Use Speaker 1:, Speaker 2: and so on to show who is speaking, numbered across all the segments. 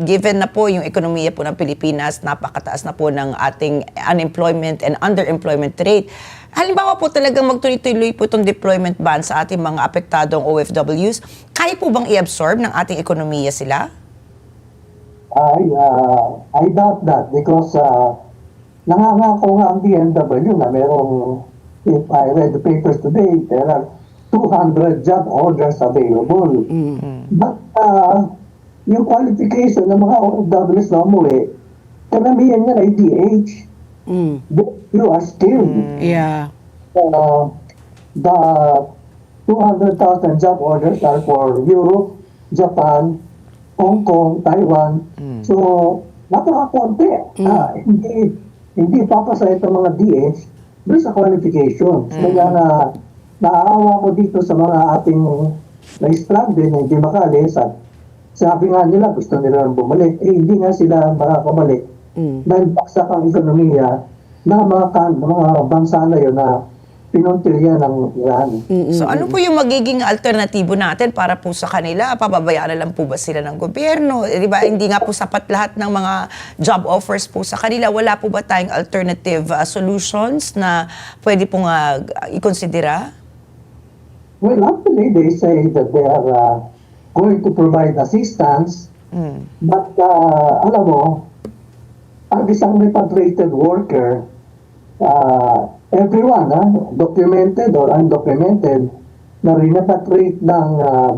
Speaker 1: Given na po yung ekonomiya po ng Pilipinas, napakataas na po ng ating unemployment and underemployment rate. Halimbawa po talagang magtuloy-tuloy po itong deployment ban sa ating mga apektadong OFWs, kaya po bang i-absorb ng ating ekonomiya sila?
Speaker 2: I doubt that because nangangako nga ang DMW na merong, if I read the papers today, there are 200 job orders available. But yung qualification ng mga OFWs na umuwi, karamihan yan ay DH. You are skilled.
Speaker 3: Yeah.
Speaker 2: The 200,000 job orders are for Europe, Japan, Hong Kong, Taiwan. So, napaka-konti. Hindi papasa itong mga DH doon sa qualifications. Kaya naaawa ko dito sa mga ating na-stranded na hindi makalis at sabi nga nila gusto nila bumalik. Hindi nga sila makakabalik. Dahil baksak ang ekonomiya na mga bansa na yun na pinuntirya ng Iran.
Speaker 1: So ano po yung magiging alternatibo natin para po sa kanila? Pababayaan na lang po ba sila ng gobyerno? Di ba, hindi nga po sapat lahat ng mga job offers po sa kanila. Wala po ba tayong alternative solutions na pwede pong i-considera?
Speaker 2: Well, actually, they say that they are going to provide assistance. But, alam mo, ang isang repatriated worker, everyone, documented or undocumented, na repatriate ng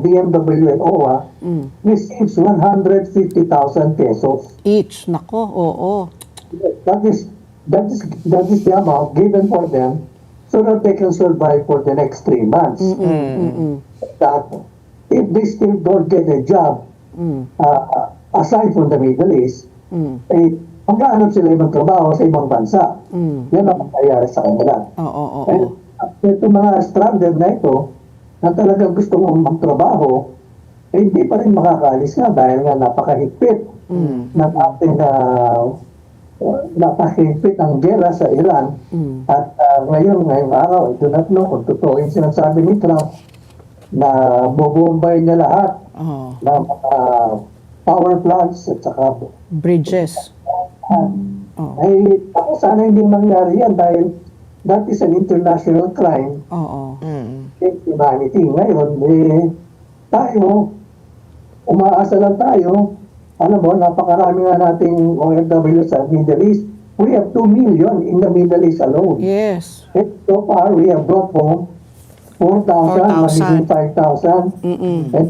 Speaker 2: BMW and OWA, receives 150,000 pesos.
Speaker 3: Each. Nako, oo.
Speaker 2: That is the amount given for them so that they can survive for the next 3 months. That if they still don't get a job, aside from the Middle East, magkahanap sila ibang trabaho sa ibang bansa. Yan ang mangyayari sa kanila. And itong mga stranded na ito, na talagang gusto mong magtrabaho, hindi pa rin makakaalis nga dahil nga napakahigpit ng ating napakahigpit ang gera sa Iran. At ngayong araw, I do not know kung totoo yung sinasabi ni Trump na bobombay niya lahat ng power plants at saka
Speaker 3: bridges.
Speaker 2: Ay, ako sana hindi mangyari yan dahil that is an international crime against humanity. Ngayon, tayo, umaasa lang tayo. Alam mo, napakarami nga nating OFW sa Middle East. We have 2 million in the Middle East alone.
Speaker 3: Yes.
Speaker 2: And so far, we have brought home 4,000, magiging 5,000. And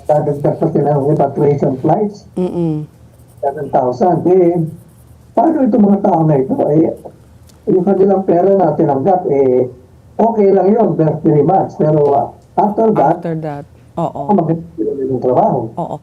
Speaker 2: dadagdag pa sila ng repatriation flights. 7,000. Paano itong mga tao na ito? Yung kanilang pera na tinanggap, okay lang yun, very much. Pero after that,
Speaker 3: Oo.
Speaker 2: magiging yung trabaho.
Speaker 3: Oo.